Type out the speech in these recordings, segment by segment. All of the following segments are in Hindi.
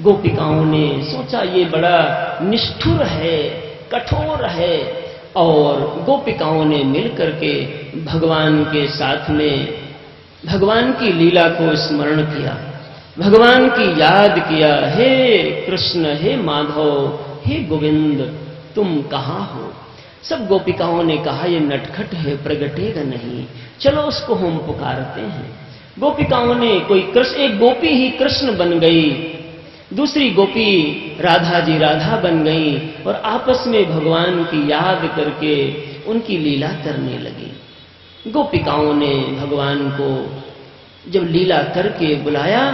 गोपिकाओं ने सोचा ये बड़ा निष्ठुर है, कठोर है, और गोपिकाओं ने मिलकर के भगवान के साथ में भगवान की लीला को स्मरण किया, भगवान की याद किया। हे कृष्ण, हे माधव, हे गोविंद, तुम कहाँ हो? सब गोपिकाओं ने कहा ये नटखट है, प्रगटेगा नहीं, चलो उसको हम पुकारते हैं। गोपिकाओं ने कोई कृष्ण, एक गोपी ही कृष्ण बन गई, दूसरी गोपी राधा जी राधा बन गई, और आपस में भगवान की याद करके उनकी लीला करने लगी। गोपिकाओं ने भगवान को जब लीला करके बुलाया,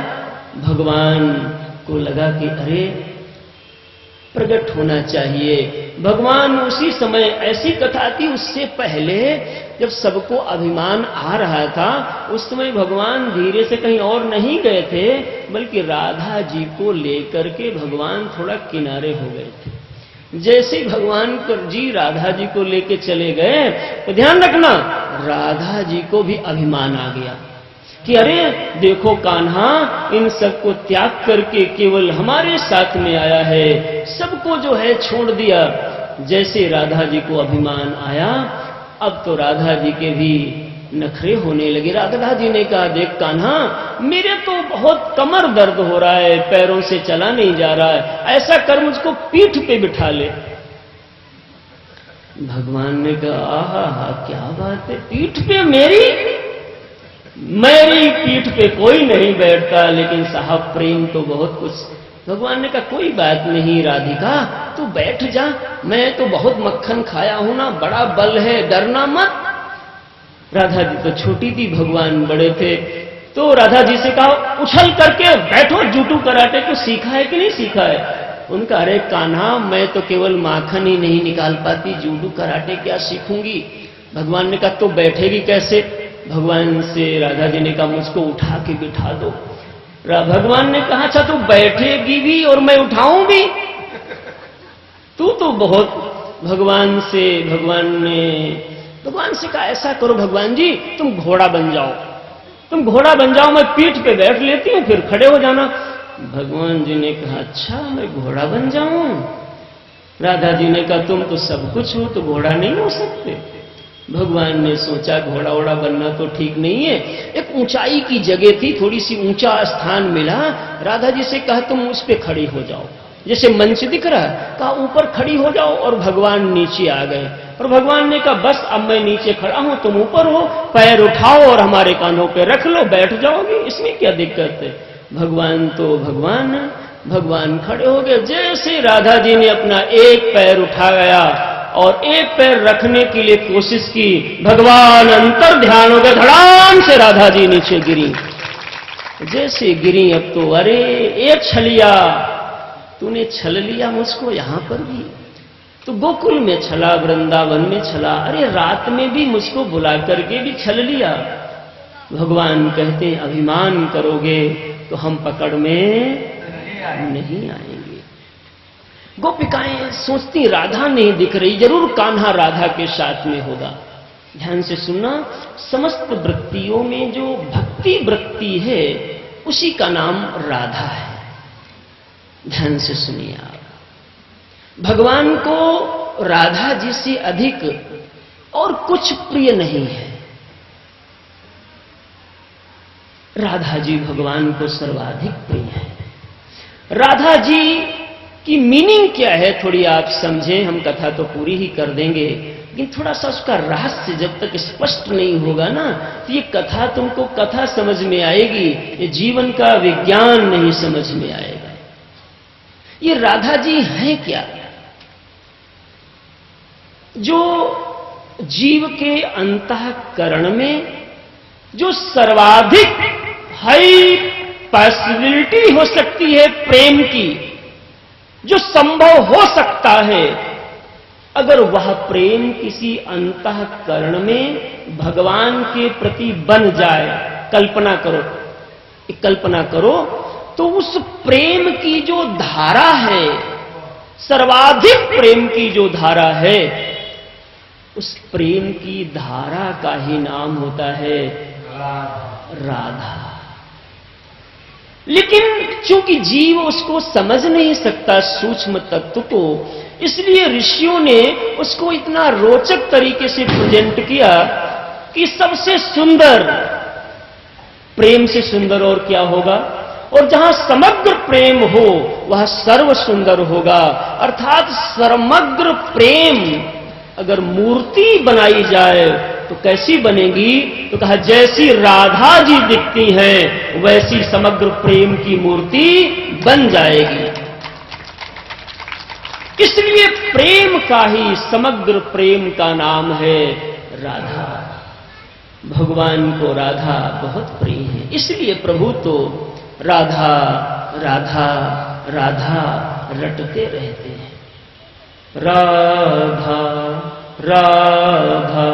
भगवान को लगा कि अरे प्रकट होना चाहिए। भगवान उसी समय, ऐसी कथा थी उससे पहले जब सबको अभिमान आ रहा था, उस समय भगवान धीरे से कहीं और नहीं गए थे, बल्कि राधा जी को लेकर के भगवान थोड़ा किनारे हो गए थे। जैसे भगवान जी राधा जी को लेके चले गए तो ध्यान रखना, राधा जी को भी अभिमान आ गया कि अरे देखो कान्हा इन सबको त्याग करके केवल हमारे साथ में आया है, सबको जो है छोड़ दिया। जैसे राधा जी को अभिमान आया, अब तो राधा जी के भी नखरे होने लगे। राधा जी ने कहा देख कान्हा, मेरे तो बहुत कमर दर्द हो रहा है, पैरों से चला नहीं जा रहा है, ऐसा कर मुझको पीठ पे बिठा ले। भगवान ने कहा आहा क्या बात है, पीठ पे मेरी पीठ पे कोई नहीं बैठता, लेकिन साहब प्रेम तो बहुत कुछ। भगवान ने कहा कोई बात नहीं राधिका, तू बैठ जा, मैं तो बहुत मक्खन खाया हूं ना, बड़ा बल है, डरना मत। राधा जी तो छोटी थी, भगवान बड़े थे, तो राधा जी से कहा उछल करके बैठो, जूडो कराटे को सीखा है कि नहीं सीखा है? उनका अरे कान्हा, मैं तो केवल माखन ही नहीं निकाल पाती, जूडो कराटे क्या सीखूंगी। भगवान ने कहा तो बैठेगी कैसे? भगवान से राधा जी ने कहा मुझको उठा के बिठा दो। भगवान ने कहा अच्छा तू बैठेगी भी और मैं उठाऊं भी? तू तो बहुत भगवान से कहा ऐसा करो भगवान जी, तुम घोड़ा बन जाओ, मैं पीठ पे बैठ लेती हूं, फिर खड़े हो जाना। भगवान जी ने कहा अच्छा मैं घोड़ा बन जाऊं? राधा जी ने कहा तुम तो सब कुछ हो, तो घोड़ा नहीं हो सकते। भगवान ने सोचा घोड़ा वोड़ा बनना तो ठीक नहीं है। एक ऊंचाई की जगह थी, थोड़ी सी ऊंचा स्थान मिला, राधा जी से कहा तुम उस पे खड़ी हो जाओ, जैसे मंच दिख रहा है, कहा ऊपर खड़ी हो जाओ, और भगवान नीचे आ गए। और भगवान ने कहा बस अब मैं नीचे खड़ा हूं, तुम ऊपर हो, पैर उठाओ और हमारे कांधों पे रख लो, बैठ जाओगे, इसमें क्या दिक्कत है। भगवान तो भगवान खड़े हो गए। जैसे राधा जी ने अपना एक पैर उठाया और एक पैर रखने के लिए कोशिश की, भगवान अंतर ध्यान हो गए, धड़ाम से राधा जी नीचे गिरी। जैसे गिरी, अब तो अरे एक छलिया, तूने छल लिया मुझको यहां पर भी, तो गोकुल में छला, वृंदावन में छला, अरे रात में भी मुझको बुला करके भी छल लिया। भगवान कहते अभिमान करोगे तो हम पकड़ में नहीं आएंगे। गोपिकाएं सोचती राधा नहीं दिख रही, जरूर कान्हा राधा के साथ में होगा। ध्यान से सुनना, समस्त वृत्तियों में जो भक्ति वृत्ति है उसी का नाम राधा है। ध्यान से सुनिए आप, भगवान को राधा जी से अधिक और कुछ प्रिय नहीं है। राधा जी भगवान को सर्वाधिक प्रिय है। राधा जी की मीनिंग क्या है थोड़ी आप समझें, हम कथा तो पूरी ही कर देंगे, लेकिन थोड़ा सा उसका रहस्य जब तक स्पष्ट नहीं होगा ना, तो ये कथा तुमको कथा समझ में आएगी, ये जीवन का विज्ञान नहीं समझ में आएगा। ये राधा जी हैं क्या? जो जीव के अंतःकरण में जो सर्वाधिक हाई पॉसिबिलिटी हो सकती है प्रेम की, जो संभव हो सकता है, अगर वह प्रेम किसी अंतःकरण में भगवान के प्रति बन जाए, कल्पना करो, तो उस प्रेम की जो धारा है, सर्वाधिक प्रेम की जो धारा है, उस प्रेम की धारा का ही नाम होता है राधा। लेकिन चूंकि जीव उसको समझ नहीं सकता सूक्ष्म तत्व को, इसलिए ऋषियों ने उसको इतना रोचक तरीके से प्रेजेंट किया कि सबसे सुंदर, प्रेम से सुंदर और क्या होगा, और जहां समग्र प्रेम हो वह सर्व सुंदर होगा। अर्थात समग्र प्रेम अगर मूर्ति बनाई जाए तो कैसी बनेगी, तो कहा जैसी राधा जी दिखती हैं वैसी समग्र प्रेम की मूर्ति बन जाएगी। इसलिए प्रेम का ही, समग्र प्रेम का नाम है राधा। भगवान को राधा बहुत प्रिय है, इसलिए प्रभु तो राधा राधा राधा रटते रहते हैं। राधा राधा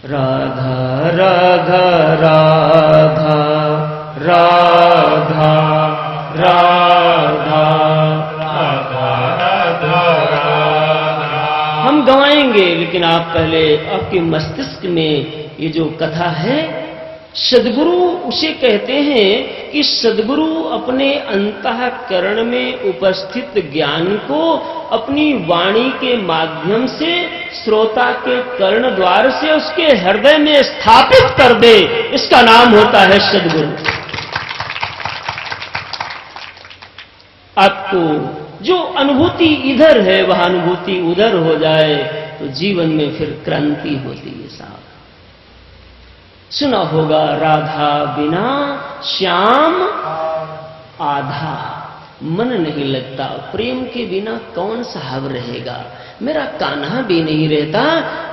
राधा राधा राधा राधा राधा राधा। हम गवाएंगे, लेकिन आप पहले आपके मस्तिष्क में ये जो कथा है, सद्गुरु उसे कहते हैं कि सद्गुरु अपने अंतःकरण में उपस्थित ज्ञान को अपनी वाणी के माध्यम से श्रोता के कर्ण द्वार से उसके हृदय में स्थापित कर दे, इसका नाम होता है सद्गुरु। आपको जो अनुभूति इधर है वह अनुभूति उधर हो जाए तो जीवन में फिर क्रांति होती है साहब। सुना होगा, राधा बिना श्याम आधा, मन नहीं लगता, प्रेम के बिना कौन साहब रहेगा। मेरा कान्हा भी नहीं रहता,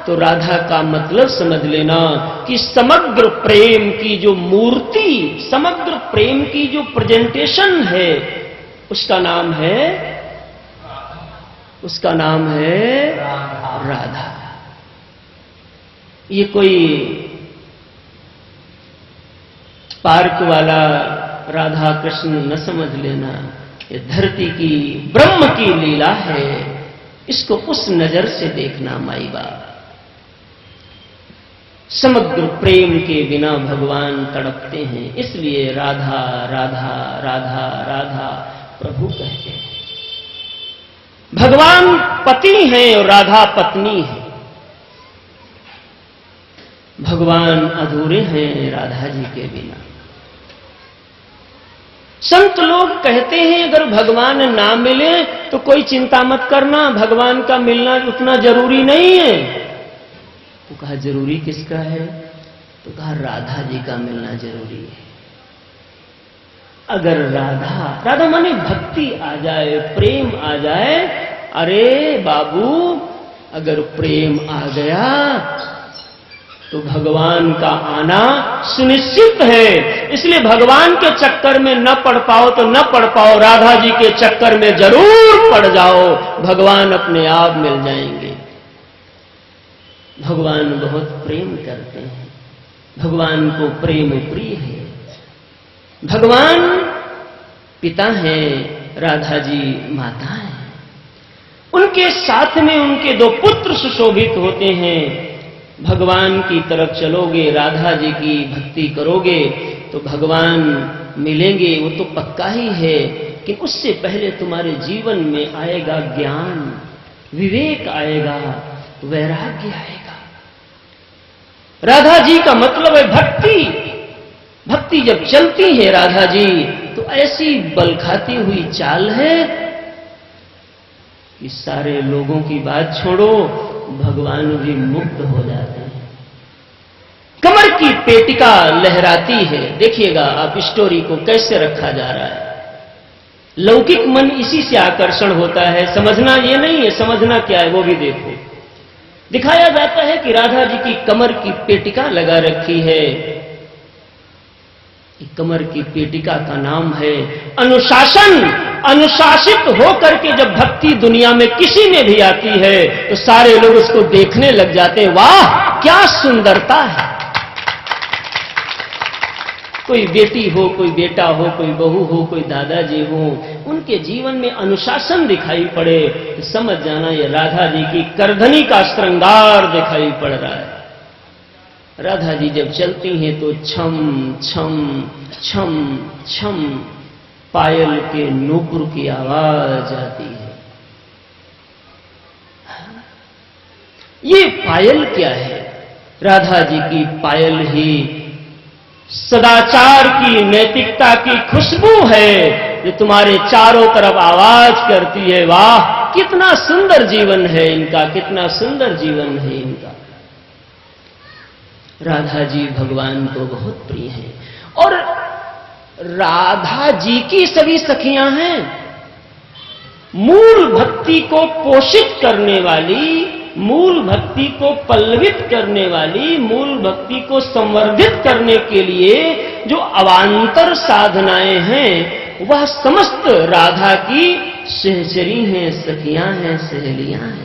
तो राधा का मतलब समझ लेना कि समग्र प्रेम की जो मूर्ति, समग्र प्रेम की जो प्रेजेंटेशन है, उसका नाम है, उसका नाम है राधा। ये कोई पार्क वाला राधा कृष्ण न समझ लेना, ये धरती की, ब्रह्म की लीला है, इसको उस नजर से देखना माई बाप। समग्र प्रेम के बिना भगवान तड़पते हैं, इसलिए राधा राधा राधा राधा प्रभु कहते हैं। भगवान पति हैं और राधा पत्नी है। भगवान अधूरे हैं राधा जी के बिना। संत लोग कहते हैं अगर भगवान ना मिले तो कोई चिंता मत करना, भगवान का मिलना उतना जरूरी नहीं है। तो कहा जरूरी किसका है, तो कहा राधा जी का मिलना जरूरी है। अगर राधा, राधा माने भक्ति आ जाए, प्रेम आ जाए, अरे बाबू अगर प्रेम आ गया तो भगवान का आना सुनिश्चित है। इसलिए भगवान के चक्कर में न पड़ पाओ तो न पड़ पाओ, राधा जी के चक्कर में जरूर पड़ जाओ, भगवान अपने आप मिल जाएंगे। भगवान बहुत प्रेम करते हैं, भगवान को प्रेम प्रिय है। भगवान पिता हैं, राधा जी माता हैं। उनके साथ में उनके दो पुत्र सुशोभित होते हैं। भगवान की तरफ चलोगे, राधा जी की भक्ति करोगे तो भगवान मिलेंगे, वो तो पक्का ही है। कि उससे पहले तुम्हारे जीवन में आएगा ज्ञान, विवेक आएगा, वैराग्य आएगा। राधा जी का मतलब है भक्ति। भक्ति जब चलती है राधा जी तो ऐसी बल खाती हुई चाल है कि सारे लोगों की बात छोड़ो, भगवान भी मुक्त हो जाते हैं। कमर की पेटिका लहराती है। देखिएगा आप स्टोरी को कैसे रखा जा रहा है। लौकिक मन इसी से आकर्षण होता है, समझना ये नहीं है, समझना क्या है वो भी देखो। दिखाया जाता है कि राधा जी की कमर की पेटिका लगा रखी है। कमर की पेटिका का नाम है अनुशासन। अनुशासित होकर के जब भक्ति दुनिया में किसी में भी आती है तो सारे लोग उसको देखने लग जाते हैं, वाह क्या सुंदरता है। कोई बेटी हो, कोई बेटा हो, कोई बहू हो, कोई दादाजी हो, उनके जीवन में अनुशासन दिखाई पड़े तो समझ जाना ये राधा जी की करधनी का श्रृंगार दिखाई पड़ रहा है। राधा जी जब चलती हैं तो छम छम छम छम पायल के नूपुर की आवाज आती है। ये पायल क्या है? राधा जी की पायल ही सदाचार की, नैतिकता की खुशबू है जो तुम्हारे चारों तरफ आवाज करती है। वाह, कितना सुंदर जीवन है इनका, कितना सुंदर जीवन है इनका। राधा जी भगवान को बहुत प्रिय हैं और राधा जी की सभी सखियां हैं। मूल भक्ति को पोषित करने वाली, मूल भक्ति को पल्लवित करने वाली, मूल भक्ति को संवर्धित करने के लिए जो अवान्तर साधनाएं हैं वह समस्त राधा की सहचरी हैं, सखियां हैं, सहेलियां हैं।